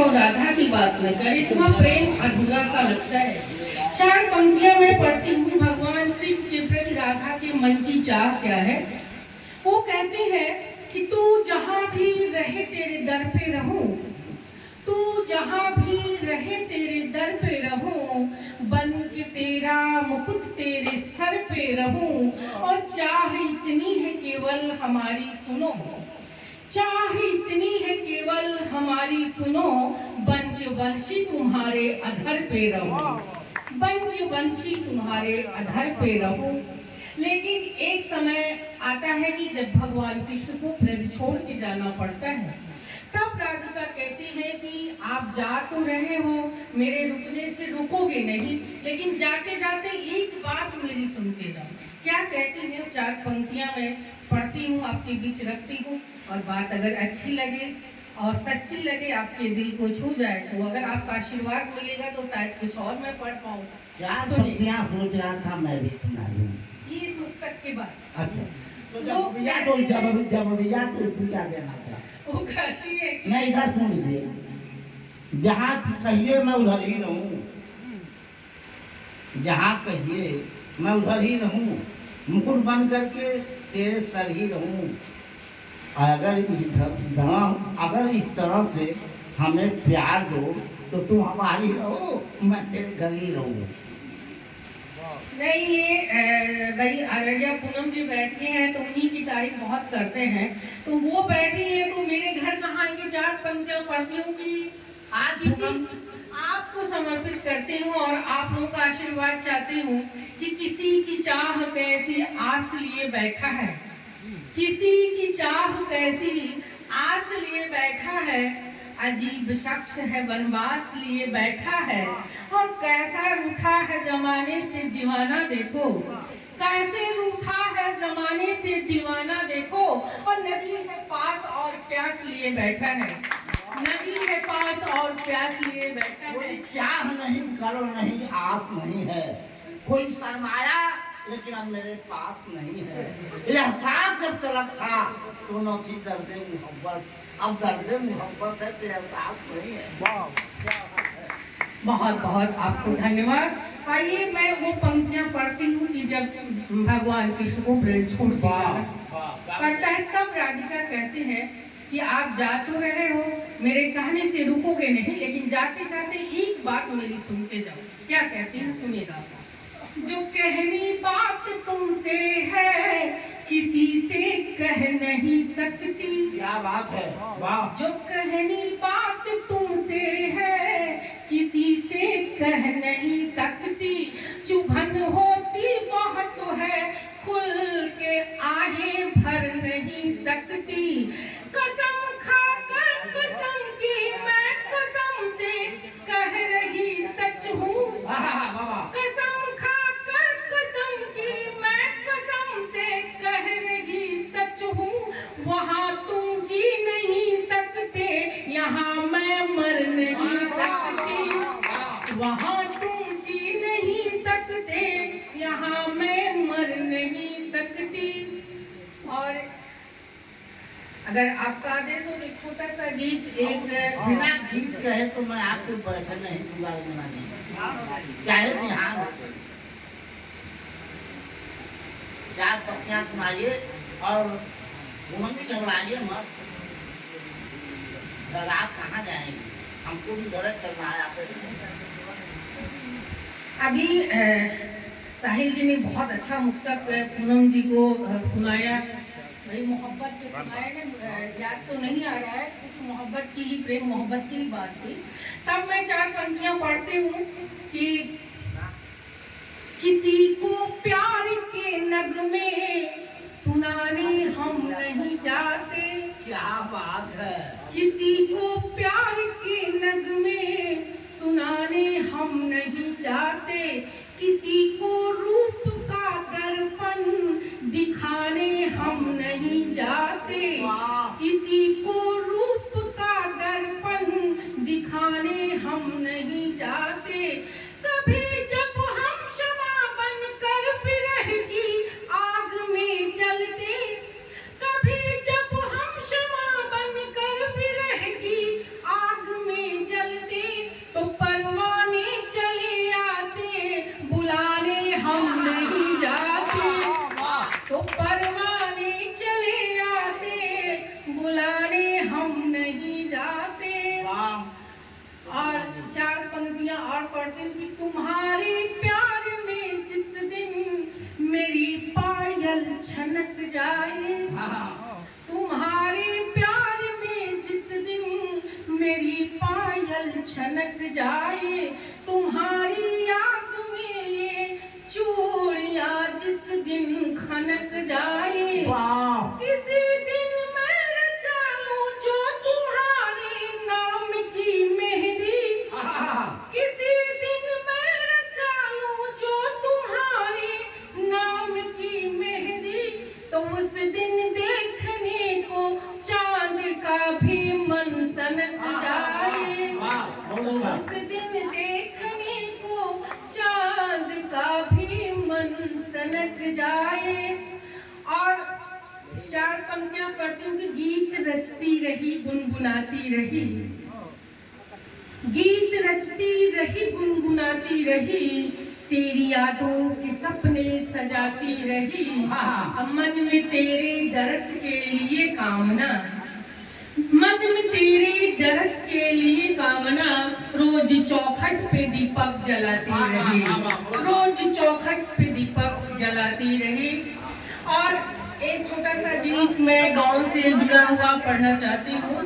और राधा की बात न करे तो वह प्रेम अधूरा सा लगता है। 4 पंक्तियां मैं पढ़ती हूँ। भगवान कृष्ण के प्रति राधा के मन की चाह क्या है। वो कहते हैं कि तू जहाँ भी रहे तेरे दर पे रहूं, तू जहाँ भी रहे तेरे दर पे रहूं, बन के तेरा मुकुट तेरे सर पे रहूं, और चाह इतनी है केवल हमारी सुनो, चाह इतनी है केवल हमारी सुनो, बन के वंशी तुम्हारे अधर पे रहूं, बन के वंशी तुम्हारे अधर पे रहूं। लेकिन एक समय आता है कि जब भगवान कृष्ण को ब्रज छोड़ के जाना पड़ता है, तब राधिका कहती है कि आप जा तो रहे हो, मेरे रुकने से रुकोगे नहीं, लेकिन जाते जाते एक बात मेरी सुन के जाओ। क्या कहती है 4 पंक्तियां मैं पढ़ती हूँ, आपके बीच रखती हूँ, और बात अगर अच्छी लगे और सच्ची लगे, आपके दिल को छू जाए, तो अगर आपका आशीर्वाद मिलेगा तो शायद कुछ और मैं पढ़ पाऊँ। पंक्तियां सोच रहा था मैं भी सुना लूं। ये इस मुक्तक के बाद। अच्छा, तो जब तो इसी का देना था। वो कहती है कि नहीं, इधर सुन लीजिए, जहाँ कहिए मैं उधर ही रहूं, जहाँ कहिए मैं उधर ही रहूं, मुकुट बन करके तेरे सर ही रहूं। अगर इस तरह से हमें प्यार दो तो तुम हमारी रहो, मैं तेरे घर ही रहूं। नहीं, ये भाई अररिया पूनम जी बैठे हैं तो उन्हीं की तारीफ बहुत करते हैं, तो वो बैठी है तो मेरे घर कहाँ आएंगे। 4 पंक्तियां पढ़ती हूँ कि आज किसी आपको समर्पित करती हूँ और आप लोगों का आशीर्वाद चाहती हूँ कि किसी की चाह कैसी आस लिए बैठा है, किसी की चाह कैसी आस लिए बैठा है, अजीब शख्स है वनवास लिए बैठा है, और कैसा रूठा है जमाने से दीवाना देखो, कैसे रूठा है जमाने से दीवाना देखो, और नदी है पास और प्यास लिए बैठा है, नदी है पास और प्यास लिए बैठा है। कोई चाह नहीं, करो नहीं, आस नहीं है, कोई सरमाया लेकिन अब मेरे पास नहीं है। यह साथ जब तलक था तो न थी दर्द मोहब्बत, अब दर्द मोहब्बत है तो एहसास नहीं है। बहुत बहुत आपको धन्यवाद। आइए मैं वो पंक्तियां पढ़ती हूँ कि जब भगवान कृष्ण को ब्रज छोड़ के जाना पड़ता है, तब राधिका कहते हैं कि आप जा तो रहे हो, मेरे कहने से रुकोगे नहीं, लेकिन जाते जाते एक बात मेरी सुनते जाओ। क्या कहती हैं सुनिएगा। जो कहनी बात तुमसे है किसी से कह नहीं सकती। क्या बात है, वाह। जो कहनी बात तुमसे है किसी से कह नहीं सकती, चुभन होती बहुत है खुल के आहें भर नहीं सकती, कसम खाकर कसम की मैं कसम से कह रही सच हूँ, कसम खाकर कसम की मैं कसम से कह रही सच हूँ, वहाँ तुम जी नहीं सकते यहाँ मैं मर नहीं सकती, वहाँ तुम जी नहीं सकते यहाँ मैं मर नहीं सकती। और अगर आपका आदेश हो तो एक छोटा सा गीत, एक बिना गीत कहे तो मैं आपको बैठे नहीं दूंगा, चाहे बिहान हो। 4 पंक्तियां सुनाइए और घूमने घबराइए मत। रात कहाँ जाएंगे, हमको भी डर चलना है। आप अभी साहिल जी ने बहुत अच्छा मुक्तक पूनम जी को सुनाया, भाई मोहब्बत पे सुनाया ना, याद तो नहीं आ रहा है, कुछ मोहब्बत की ही, प्रेम मोहब्बत की ही बात थी। तब मैं 4 पंक्तियां पढ़ती हूँ कि किसी को प्यार के नगमे सुनाने हम नहीं चाहते। क्या बात है। किसी को प्यार के नगमे सुनाने हम नहीं चाहते, किसी को रूप का दर्पण दिखाने हम नहीं चाहते, किसी को रूप का दर्पण दिखाने हम नहीं चाहते, कभी जब हम क्षमा बनकर विरह की आग में जलते, कभी जब हम क्षमा बनकर विरह की आग में जलते, और चार पंक्तियां और पढ़ती हूँ कि तुम्हारे प्यार में जिस दिन मेरी पायल छनक जाए, तुम्हारे प्यार में जिस दिन मेरी पायल छनक जाए, तुम्हारी याद में ये चूड़ियां जिस दिन खनक जाए, किसी दिन मैं रचा लूं जो तुम्हारे नाम की मेहंदी, किसी दिन मैं रचा लूं जो तुम्हारे नाम की मेहंदी, तो उस दिन देखने को चांद का भी मन सनक जाए, उस दिन देखने को चांद का भी मन सनक जाए। और चार पंक्तियां पढ़ती हूँ कि गीत रचती रही गुनगुनाती रही, गीत रचती रही गुनगुनाती रही, तेरी यादों के सपने सजाती रही, मन में तेरे दरस के लिए कामना, मन में तेरे दरस के लिए कामना, रोज चौखट पे दीपक जलाती रही, रोज चौखट पे दीपक जलाती रही। और एक छोटा सा गीत मैं गांव से जुड़ा हुआ पढ़ना चाहती हूँ।